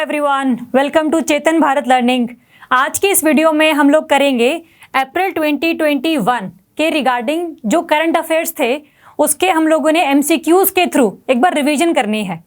Everyone, welcome to Chetan Bharat learning. आज की इस वीडियो में हम लोग करेंगे अप्रैल 2021 के रिगार्डिंग जो करंट अफेयर्स थे उसके हम लोगों ने एमसीक्यूज के थ्रू एक बार रिवीजन करनी है।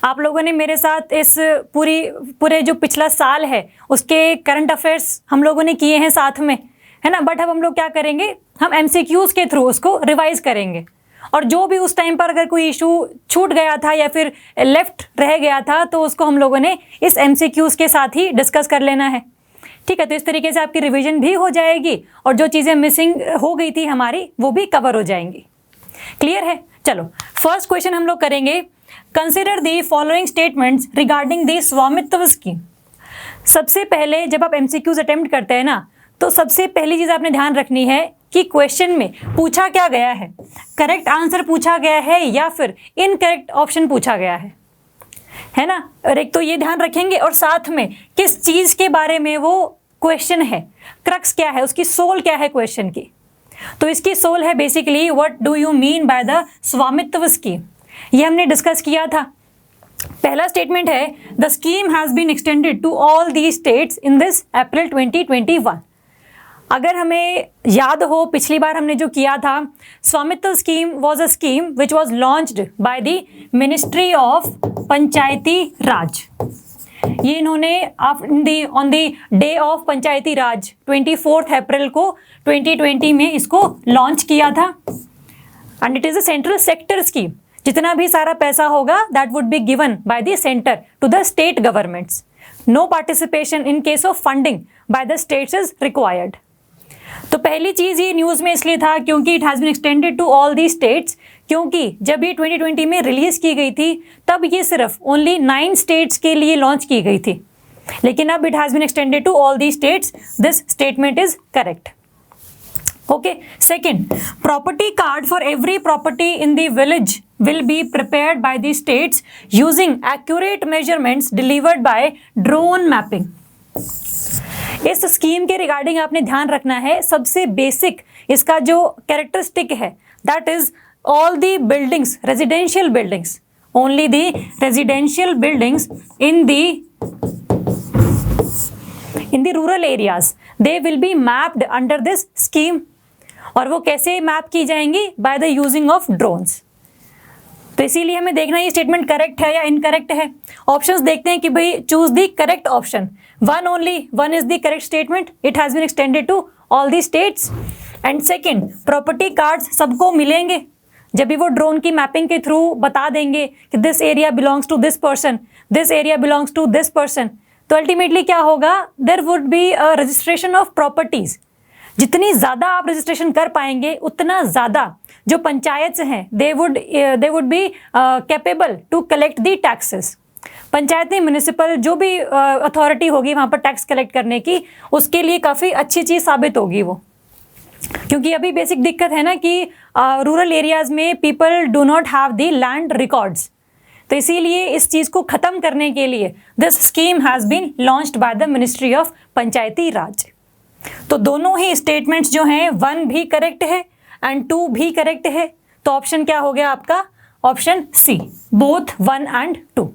आप लोगों ने मेरे साथ इस पूरे जो पिछला साल है उसके करंट अफेयर्स हम लोगों ने किए हैं साथ में, है ना। बट अब हम लोग क्या करेंगे, हम एमसीक्यूज के थ्रू उसको रिवाइज करेंगे और जो भी उस टाइम पर अगर कोई इशू छूट गया था या फिर लेफ्ट रह गया था तो उसको हम लोगों ने इस एमसीक्यूज के साथ ही डिस्कस कर लेना है। ठीक है, तो इस तरीके से आपकी रिवीजन भी हो जाएगी और जो चीज़ें मिसिंग हो गई थी हमारी वो भी कवर हो जाएंगी। क्लियर है? चलो, फर्स्ट क्वेश्चन हम लोग करेंगे, consider the following statements regarding the स्वामित्व स्कीम। सबसे पहले जब आप एमसीक्यूज अटेम्प्ट करते हैं ना, तो सबसे पहली चीज़ आपने ध्यान रखनी है कि क्वेश्चन में पूछा क्या गया है, करेक्ट आंसर पूछा गया है या फिर इनकरेक्ट ऑप्शन पूछा गया है ना। और एक तो ये ध्यान रखेंगे और साथ में किस चीज़ के बारे में वो क्वेश्चन है, क्रक्स क्या है, उसकी सोल क्या है क्वेश्चन की। तो इसकी सोल है basically what do you mean by the Swamitva scheme. ये हमने डिस्कस किया था। पहला स्टेटमेंट है the scheme has been extended to all the states in this April 2021। अगर हमें याद हो पिछली बार हमने जो किया था, Swamitva scheme was a scheme which was launched by the ministry of Panchayati Raj. ये इन्होंने on the day of Panchayati Raj 24 अप्रैल को 2020 में इसको लॉन्च किया था। And it is a central sector scheme. जितना भी सारा पैसा होगा that would be given by the centre to the state governments. No participation in case of funding by the states is required. तो पहली चीज़ ये न्यूज़ में इसलिए था क्योंकि it has been extended to all the states, क्योंकि जब ये 2020 में रिलीज़ की गई थी तब ये सिर्फ ओनली 9 स्टेट्स के लिए लॉन्च की गई थी, लेकिन अब it has been extended to all the states. This statement is correct. Okay, second, property card for every property in the village will be prepared by the states using accurate measurements delivered by drone mapping। इस scheme के regarding आपने ध्यान रखना है, सबसे basic इसका जो characteristic है that is all the buildings, residential buildings, only the residential buildings in the rural areas they will be mapped under this scheme. और वो कैसे मैप की जाएंगी? By the using of drones. तो इसीलिए हमें देखना ये स्टेटमेंट करेक्ट है या इनकरेक्ट है। ऑप्शंस देखते हैं कि भाई choose the correct option. One is the correct statement, it has been extended to all the states. And second, property cards सबको मिलेंगे जब भी वो ड्रोन की मैपिंग के थ्रू बता देंगे कि this area belongs to this person, this area belongs to this person. तो अल्टीमेटली क्या होगा, there would be a registration of properties. जितनी ज़्यादा आप रजिस्ट्रेशन कर पाएंगे उतना ज़्यादा जो पंचायत हैं they would be capable to collect the taxes. पंचायतें, म्यूनिसिपल जो भी अथॉरिटी होगी वहाँ पर टैक्स कलेक्ट करने की, उसके लिए काफ़ी अच्छी चीज़ साबित होगी वो। क्योंकि अभी बेसिक दिक्कत है ना कि रूरल एरियाज़ में people do not have the land records. तो इसीलिए इस चीज़ को ख़त्म करने के लिए this scheme has been launched by the ministry of Panchayati Raj. तो दोनों ही स्टेटमेंट्स जो हैं 1 भी करेक्ट है एंड 2 भी करेक्ट है। तो ऑप्शन क्या हो गया आपका? Option C, both 1 and 2।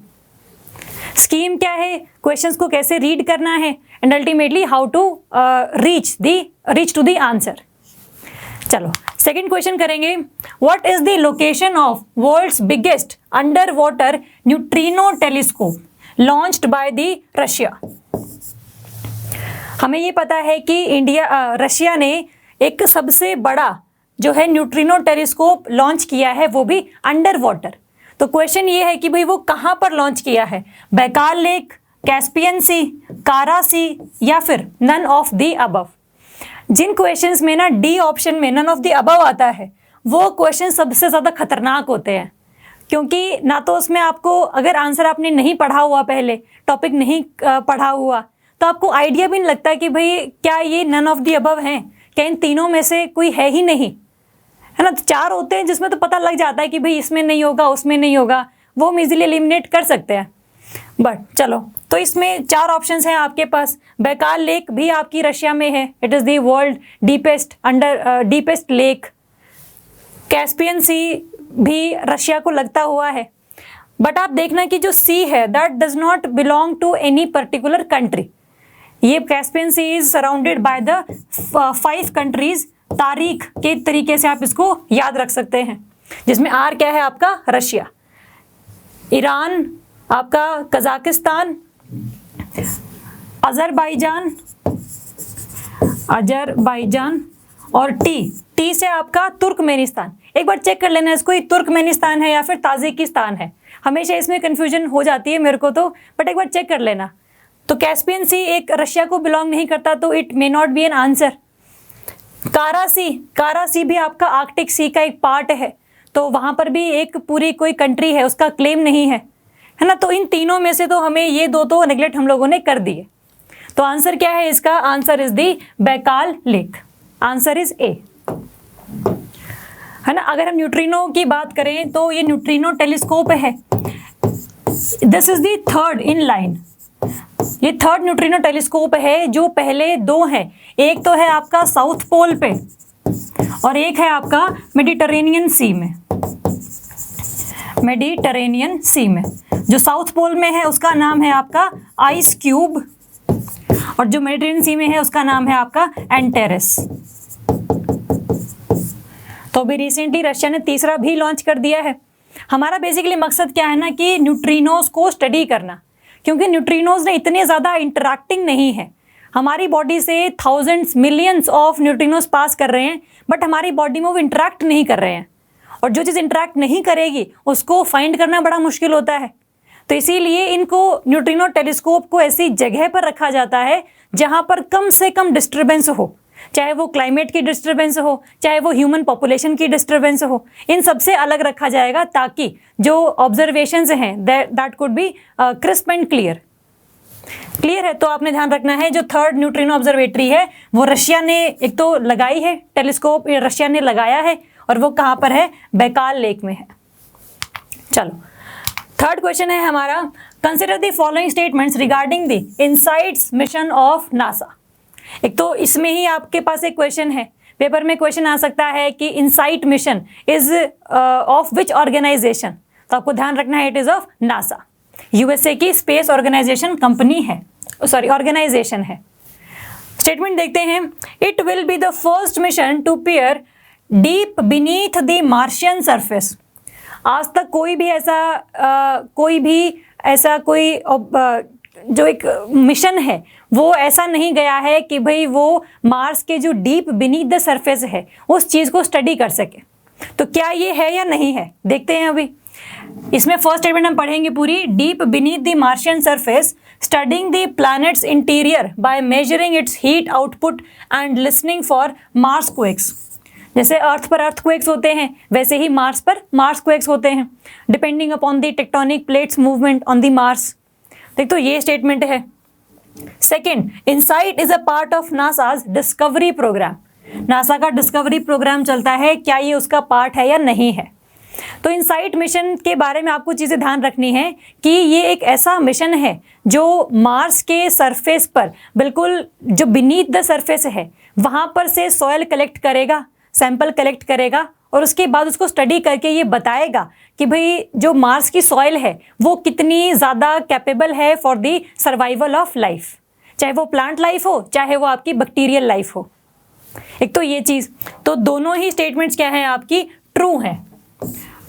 Scheme क्या है, क्वेश्चंस को कैसे रीड करना है and ultimately how to reach to the answer. चलो, सेकंड क्वेश्चन करेंगे, what is the location of world's biggest under water neutrino telescope launched by the Russia. हमें ये पता है कि रशिया ने एक सबसे बड़ा जो है न्यूट्रिनो टेलीस्कोप लॉन्च किया है, वो भी अंडर वाटर। तो क्वेश्चन ये है कि भाई वो कहाँ पर लॉन्च किया है? बैकाल लेक, कैस्पियन सी, कारा सी या फिर नन ऑफ दी अबव। जिन क्वेश्चंस में ना डी ऑप्शन में नन ऑफ दी अबव आता है वो क्वेश्चन सबसे ज़्यादा खतरनाक होते हैं, क्योंकि ना तो उसमें आपको अगर आंसर आपने नहीं पढ़ा हुआ, पहले टॉपिक नहीं पढ़ा हुआ, तो आपको आइडिया भी नहीं लगता कि भाई क्या ये नन ऑफ दी अबव हैं, क्या इन तीनों में से कोई है ही नहीं, है ना। तो 4 होते हैं जिसमें तो पता लग जाता है कि भाई इसमें नहीं होगा, उसमें नहीं होगा, वो हम इजीली एलिमिनेट कर सकते हैं। बट चलो, तो इसमें 4 ऑप्शंस हैं आपके पास। बैकाल लेक भी आपकी रशिया में है, it is the world deepest lake. Caspian sea भी रशिया को लगता हुआ है। बट आप देखना कि जो सी है that does not belong to any particular country. ये Caspian sea is surrounded by the 5 countries. तारीख के तरीके से आप इसको याद रख सकते हैं, जिसमें आर क्या है आपका रशिया, ईरान, आपका कजाकिस्तान, अजरबैजान और टी से आपका तुर्कमेनिस्तान। एक बार चेक कर लेना इसको, ये तुर्कमेनिस्तान है या फिर ताजिकिस्तान है। हमेशा इसमें कंफ्यूजन हो जाती है मेरे को तो, बट एक बार चेक कर लेना। तो कैस्पियन सी एक रशिया को बिलोंग नहीं करता, तो it may not be an answer. कारा सी भी आपका आर्कटिक सी का एक पार्ट है, तो वहां पर भी एक पूरी कोई कंट्री है, उसका क्लेम नहीं है ना। तो इन तीनों में से तो हमें ये दो तो नेग्लेक्ट हम लोगों ने कर दिए। तो आंसर क्या है इसका? Answer is the Baikal lake. Answer is a, है ना। अगर हम न्यूट्रिनो की बात करें तो ये न्यूट्रिनो टेलीस्कोप है। This is the third in line. ये थर्ड न्यूट्रिनो टेलीस्कोप है। जो पहले 2 हैं, एक तो है आपका साउथ पोल पे और एक है आपका मेडिटरेनियन सी में। मेडिटरेनियन सी में जो साउथ पोल में है उसका नाम है आपका आइस क्यूब, और जो मेडिटरेनियन सी में है उसका नाम है आपका एंटेरस। तो अभी रिसेंटली रशिया ने तीसरा भी लॉन्च कर दिया है। हमारा बेसिकली मकसद क्या है ना कि न्यूट्रिनोज को स्टडी करना, क्योंकि न्यूट्रिनोज ने इतने ज़्यादा इंटरैक्टिंग नहीं है। हमारी बॉडी से थाउजेंड्स मिलियंस ऑफ न्यूट्रिनोज पास कर रहे हैं, बट हमारी बॉडी में वो इंटरैक्ट नहीं कर रहे हैं, और जो चीज़ इंटरैक्ट नहीं करेगी उसको फाइंड करना बड़ा मुश्किल होता है। तो इसीलिए इनको न्यूट्रिनो टेलीस्कोप को ऐसी जगह पर रखा जाता है जहाँ पर कम से कम डिस्टर्बेंस हो, चाहे वो क्लाइमेट की डिस्टर्बेंस हो, चाहे वो ह्यूमन पॉपुलेशन की डिस्टर्बेंस हो। इन सबसे अलग रखा जाएगा ताकि जो ऑब्जर्वेशंस हैं that could be crisp and clear है। तो आपने ध्यान रखना है, जो थर्ड न्यूट्रिनो ऑब्जर्वेटरी है वो रशिया ने एक तो लगाई है, टेलीस्कोप रशिया ने लगाया है, और वो कहाँ पर है? बैकाल लेक में है। चलो, थर्ड क्वेश्चन है हमारा, consider the following statements regarding the insights mission of NASA. एक तो इसमें ही आपके पास एक क्वेश्चन है, पेपर में क्वेश्चन आ सकता है कि InSight mission is of which organization. तो आपको ध्यान रखना है it is of NASA, USA की स्पेस ऑर्गेनाइजेशन कंपनी है, सॉरी ऑर्गेनाइजेशन है। स्टेटमेंट देखते हैं, it will be the first mission to peer deep beneath the Martian surface. आज तक कोई भी ऐसा जो एक मिशन है वो ऐसा नहीं गया है कि भाई वो मार्स के जो डीप बीनीथ द सरफेस है उस चीज़ को स्टडी कर सके। तो क्या ये है या नहीं है, देखते हैं अभी। इसमें फर्स्ट स्टेटमेंट हम पढ़ेंगे पूरी, deep beneath the Martian surface studying the planet's interior by measuring its heat output and listening for Mars quakes. जैसे अर्थ पर अर्थक्वेक्स होते हैं वैसे ही मार्स पर मार्स क्वेक्स होते हैं, depending upon the tectonic plates movement on the Mars. देख, तो ये स्टेटमेंट है। Second, InSight is a part of NASA's Discovery program. NASA का डिस्कवरी प्रोग्राम चलता है, क्या ये उसका पार्ट है या नहीं है। तो इनसाइट मिशन के बारे में आपको चीज़ें ध्यान रखनी है कि ये एक ऐसा मिशन है जो मार्स के सरफेस पर, बिल्कुल जो बीनीथ द सरफेस है वहाँ पर से सॉयल कलेक्ट करेगा, सैंपल कलेक्ट करेगा, और उसके बाद उसको स्टडी करके ये बताएगा कि भाई जो मार्स की सॉइल है वो कितनी ज़्यादा कैपेबल है for the survival of life, चाहे वो प्लांट लाइफ हो चाहे वो आपकी बैक्टीरियल लाइफ हो। एक तो ये चीज़, तो दोनों ही स्टेटमेंट्स क्या हैं आपकी? ट्रू हैं।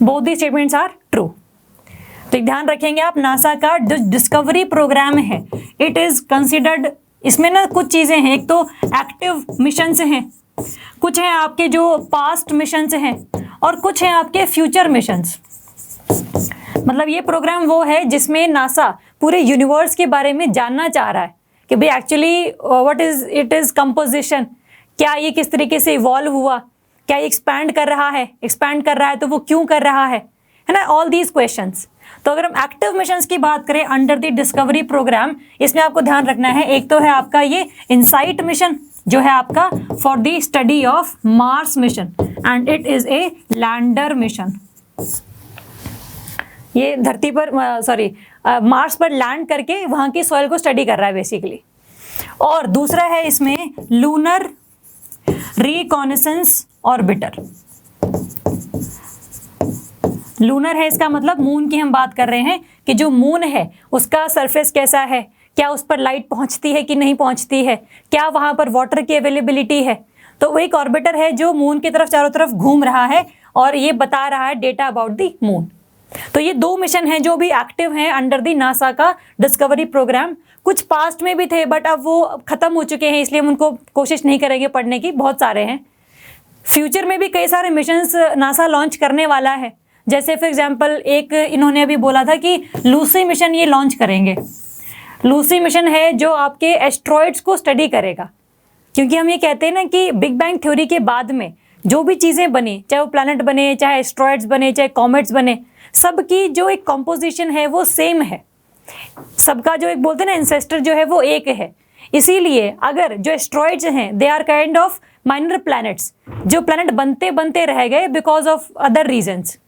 Both the statements are true. तो एक ध्यान रखेंगे आप, नासा का जो डिस्कवरी प्रोग्राम है इट इज़ कंसिडर्ड, इसमें ना कुछ चीज़ें हैं, एक तो एक्टिव मिशंस हैं, कुछ हैं आपके जो पास्ट मिशंस हैं, और कुछ हैं आपके फ्यूचर मिशंस। मतलब ये प्रोग्राम वो है जिसमें नासा पूरे यूनिवर्स के बारे में जानना चाह रहा है कि भाई actually what is it is composition, क्या ये किस तरीके से इवॉल्व हुआ, क्या ये एक्सपैंड कर रहा है तो वो क्यों कर रहा है ना, ऑल दीज क्वेश्चंस। तो अगर हम एक्टिव मिशंस की बात करें अंडर द डिस्कवरी प्रोग्राम, इसमें आपको ध्यान रखना है, एक तो है आपका ये इनसाइट मिशन जो है आपका for the study of Mars mission, and it is a lander mission. ये धरती पर मार्स पर लैंड करके वहाँ की सॉइल को स्टडी कर रहा है बेसिकली। और दूसरा है इसमें लूनर रिकॉनेसेंस ऑर्बिटर। लूनर है इसका मतलब मून की हम बात कर रहे हैं कि जो मून है उसका सरफेस कैसा है, क्या उस पर लाइट पहुंचती है कि नहीं पहुंचती है, क्या वहां पर वाटर की अवेलेबिलिटी है। तो वो एक ऑर्बिटर है जो मून की तरफ चारों तरफ घूम रहा है और ये बता रहा है डेटा अबाउट द मून। तो ये 2 मिशन हैं जो भी एक्टिव हैं अंडर द नासा का डिस्कवरी प्रोग्राम। कुछ पास्ट में भी थे बट अब वो खत्म हो चुके हैं, इसलिए हम उनको कोशिश नहीं करेंगे पढ़ने की, बहुत सारे हैं। फ्यूचर में भी कई सारे मिशंस नासा लॉन्च करने वाला है। जैसे फॉर एग्जांपल एक इन्होंने अभी बोला था कि लूसी मिशन ये लॉन्च करेंगे। लूसी मिशन है जो आपके एस्ट्रॉइड्स को स्टडी करेगा, क्योंकि हम ये कहते हैं ना कि बिग बैंग थ्योरी के बाद में जो भी चीज़ें बनी, चाहे वो प्लैनेट बने, चाहे एस्ट्रॉइड्स बने, चाहे कॉमेट्स बने, सबकी जो एक कॉम्पोजिशन है वो सेम है। सबका जो एक बोलते हैं ना एंसेस्टर जो है वो एक है। इसीलिए अगर जो एस्ट्रॉइड्स हैं they are kind of minor planets, जो प्लैनेट बनते बनते रह गए बिकॉज ऑफ अदर रीजंस।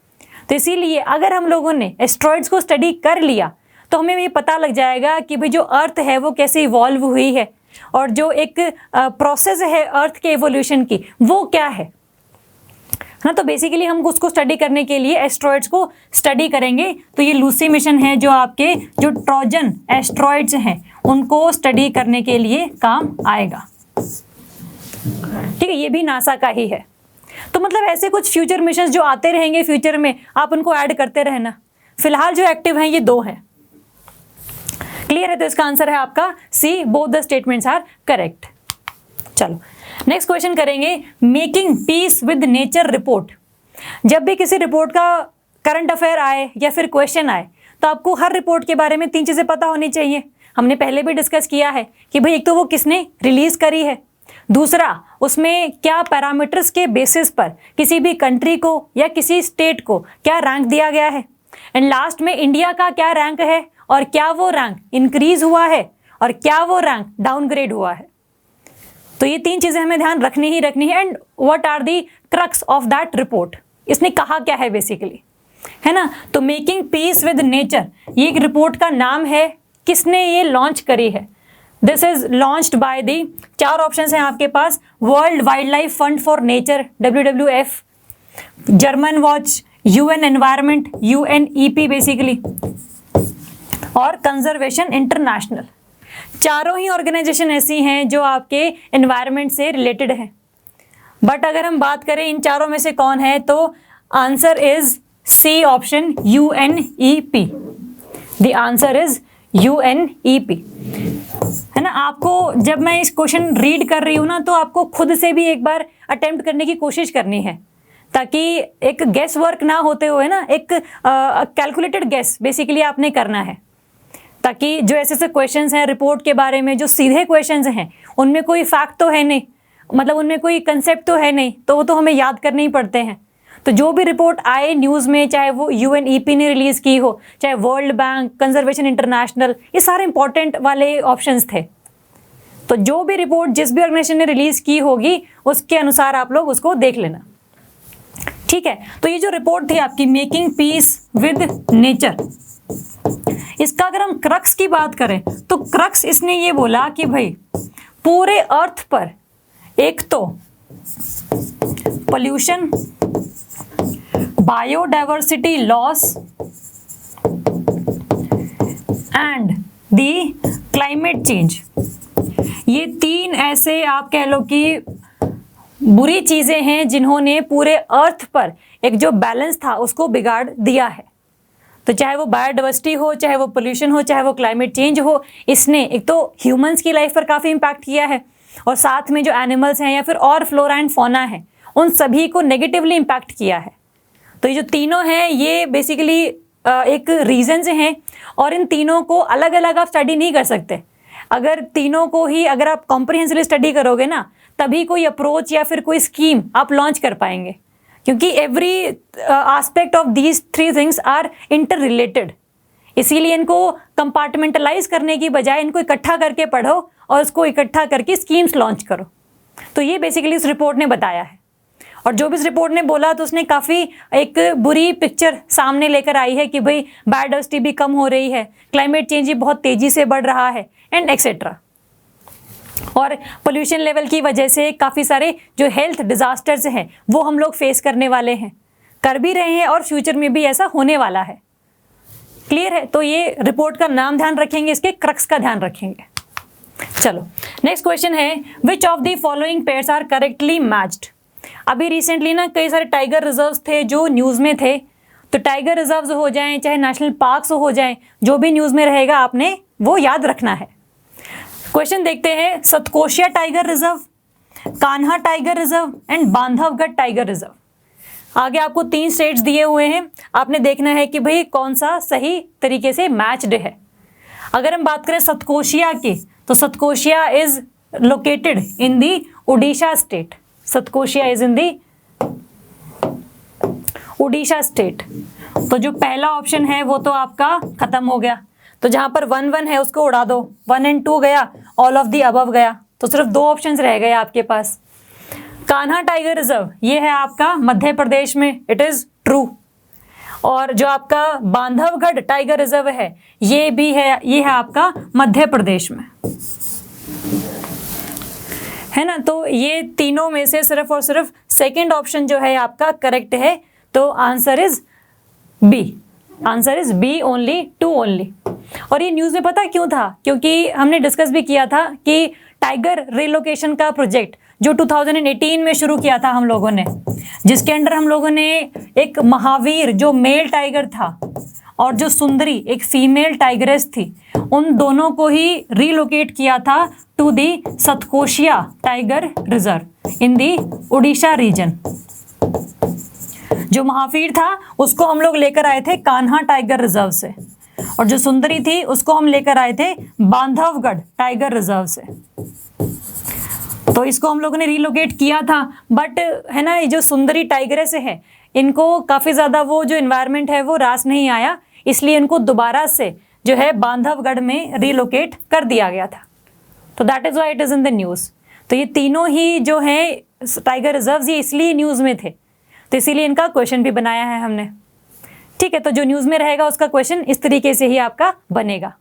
तो इसीलिए अगर हम लोगों ने एस्ट्रॉइड्स को स्टडी कर लिया तो हमें ये पता लग जाएगा कि भाई जो अर्थ है वो कैसे इवॉल्व हुई है और जो एक प्रोसेस है अर्थ के इवोल्यूशन की वो क्या है ना। तो बेसिकली हम उसको स्टडी करने के लिए एस्ट्रॉइड्स को स्टडी करेंगे। तो ये लूसी मिशन है जो आपके जो ट्रोजन एस्ट्रॉइड्स हैं उनको स्टडी करने के लिए काम आएगा। ठीक है, ये भी नासा का ही है। तो मतलब ऐसे कुछ फ्यूचर मिशन जो आते रहेंगे फ्यूचर में, आप उनको ऐड करते रहना। फिलहाल जो एक्टिव हैं ये 2 हैं। क्लियर है? तो इसका आंसर है आपका C, both the statements are correct. चलो नेक्स्ट क्वेश्चन करेंगे, making peace with nature report. जब भी किसी रिपोर्ट का करंट अफेयर आए या फिर क्वेश्चन आए तो आपको हर रिपोर्ट के बारे में 3 चीजें पता होनी चाहिए। हमने पहले भी डिस्कस किया है कि भाई एक तो वो किसने रिलीज करी है, दूसरा उसमें क्या पैरामीटर्स के बेसिस पर किसी भी कंट्री को या किसी स्टेट को क्या रैंक दिया गया है, एंड लास्ट में इंडिया का क्या रैंक है और क्या वो रैंक इंक्रीज हुआ है और क्या वो रैंक डाउनग्रेड हुआ है। तो ये 3 चीजें हमें ध्यान रखनी ही रखनी है। And what are the crux of that report, इसने कहा क्या है बेसिकली, है ना। तो मेकिंग पीस विद नेचर ये एक रिपोर्ट का नाम है, किसने ये लॉन्च करी है। This is launched by the, 4 options हैं आपके पास, world wildlife fund for nature WWF, German watch, UN environment UNEP basically, और कंजर्वेशन इंटरनेशनल। चारों ही ऑर्गेनाइजेशन ऐसी हैं जो आपके एनवायरनमेंट से रिलेटेड है। बट अगर हम बात करें इन चारों में से कौन है तो answer is C option UNEP। The answer is UNEP, है ना। आपको जब मैं इस क्वेश्चन रीड कर रही हूँ ना तो आपको खुद से भी एक बार अटेम्प्ट करने की कोशिश करनी है, ताकि एक गेस वर्क ना होते हुए ना एक कैलकुलेटेड गेस बेसिकली आपने करना है, ताकि जो ऐसे ऐसे क्वेश्चंस हैं रिपोर्ट के बारे में जो सीधे क्वेश्चंस हैं उनमें कोई फैक्ट तो है नहीं, मतलब उनमें कोई कंसेप्ट तो है नहीं, तो वो तो हमें याद करने ही पड़ते हैं। तो जो भी रिपोर्ट आए न्यूज़ में, चाहे वो UNEP ने रिलीज़ की हो, चाहे वर्ल्ड बैंक, कंजर्वेशन इंटरनेशनल, ये सारे इंपॉर्टेंट वाले ऑप्शंस थे। तो जो भी रिपोर्ट जिस भी ऑर्गेनाइजेशन ने रिलीज़ की होगी उसके अनुसार आप लोग उसको देख लेना, ठीक है। तो ये जो रिपोर्ट थी आपकी मेकिंग पीस विद नेचर, इसका अगर हम क्रक्स की बात करें तो क्रक्स इसने ये बोला कि भाई पूरे अर्थ पर एक तो pollution, biodiversity loss and the climate change, ये 3 ऐसे आप कह लो कि बुरी चीजें हैं जिन्होंने पूरे अर्थ पर एक जो बैलेंस था उसको बिगाड़ दिया है। तो चाहे वो बायोडाइवर्सिटी हो, चाहे वो पोल्यूशन हो, चाहे वो क्लाइमेट चेंज हो, इसने एक तो ह्यूमंस की लाइफ पर काफ़ी इम्पैक्ट किया है और साथ में जो एनिमल्स हैं या फिर और फ्लोरा एंड फौना है उन सभी को नेगेटिवली इम्पैक्ट किया है। तो ये जो तीनों हैं ये बेसिकली एक रीजंस हैं और इन तीनों को अलग अलग आप स्टडी नहीं कर सकते। अगर तीनों को ही अगर आप कॉम्प्रिहेंसिवली स्टडी करोगे ना तभी कोई अप्रोच या फिर कोई स्कीम आप लॉन्च कर पाएंगे, क्योंकि every aspect of these 3 things are inter related. इसीलिए इनको कंपार्टमेंटलाइज करने की बजाय इनको इकट्ठा करके पढ़ो और उसको इकट्ठा करके स्कीम्स लॉन्च करो। तो ये बेसिकली इस रिपोर्ट ने बताया है। और जो भी इस रिपोर्ट ने बोला तो उसने काफ़ी एक बुरी पिक्चर सामने लेकर आई है कि भाई बायोडाइवर्सिटी भी कम हो रही है, क्लाइमेट चेंज भी बहुत तेज़ी से बढ़ रहा है एंड एक्सेट्रा। और पोल्यूशन लेवल की वजह से काफ़ी सारे जो हेल्थ डिज़ास्टर्स हैं वो हम लोग फेस करने वाले हैं। कर भी रहे हैं और फ्यूचर में भी ऐसा होने वाला है। क्लियर है? तो ये रिपोर्ट का नाम ध्यान रखेंगे, इसके क्रक्स का ध्यान रखेंगे। चलो नेक्स्ट क्वेश्चन है, which of the following pairs are correctly matched. अभी रिसेंटली ना कई सारे टाइगर रिजर्व्स थे जो न्यूज़ में थे, तो टाइगर रिजर्व्स हो जाएं चाहे नेशनल पार्क्स हो जाएं, जो भी न्यूज़ में रहेगा आपने वो याद रखना है। क्वेश्चन देखते हैं, Satkosia tiger reserve, Kanha tiger reserve and Bandhavgarh tiger reserve. आगे आपको 3 स्टेट्स दिए हुए हैं, आपने देखना है कि भाई कौन सा सही तरीके से मैच्ड है। अगर हम बात करें सतकोशिया की, तो Satkosia is located in the Orissa state. Satkosia is in the Orissa state. तो जो पहला ऑप्शन है वो तो आपका खत्म हो गया, तो जहां पर 1 1 है उसको उड़ा दो, 1 and 2 गया, ऑल ऑफ दी अबव गया, तो सिर्फ 2 ऑप्शंस रह गए आपके पास। कान्हा टाइगर रिजर्व ये है आपका मध्य प्रदेश में, इट इज ट्रू। और जो आपका बांधवगढ़ टाइगर रिजर्व है ये भी है, ये है आपका मध्य प्रदेश में, है ना। तो ये तीनों में से सिर्फ और सिर्फ सेकंड ऑप्शन जो है आपका करेक्ट है, तो answer is B. Answer is B, only 2 only. और ये न्यूज़ में पता क्यों था, क्योंकि हमने डिस्कस भी किया था कि टाइगर रिलोकेशन का प्रोजेक्ट जो 2018 में शुरू किया था हम लोगों ने, जिसके अंडर हम लोगों ने एक महावीर जो मेल टाइगर था और जो सुंदरी एक फीमेल टाइगरेस थी, उन दोनों को ही रिलोकेट किया था to the Satkosia tiger reserve in the Orissa region. जो महावीर था उसको हम लोग लेकर आए थे कान्हा टाइगर रिजर्व से, और जो सुंदरी थी उसको हम लेकर आए थे बांधवगढ़ टाइगर रिजर्व से। तो इसको हम लोगों ने रिलोकेट किया था, बट है ना, ये जो सुंदरी टाइगरेस है इनको काफ़ी ज़्यादा वो जो इन्वायरमेंट है वो रास नहीं आया, इसलिए इनको दोबारा से जो है बांधवगढ़ में रिलोकेट कर दिया गया था। तो that is why it is in the news. तो ये तीनों ही जो है टाइगर रिजर्व्स ये इसलिए न्यूज़ में थे, तो इसीलिए इनका क्वेश्चन भी बनाया है हमने। ठीक है, तो जो न्यूज़ में रहेगा उसका क्वेश्चन इस तरीके से ही आपका बनेगा।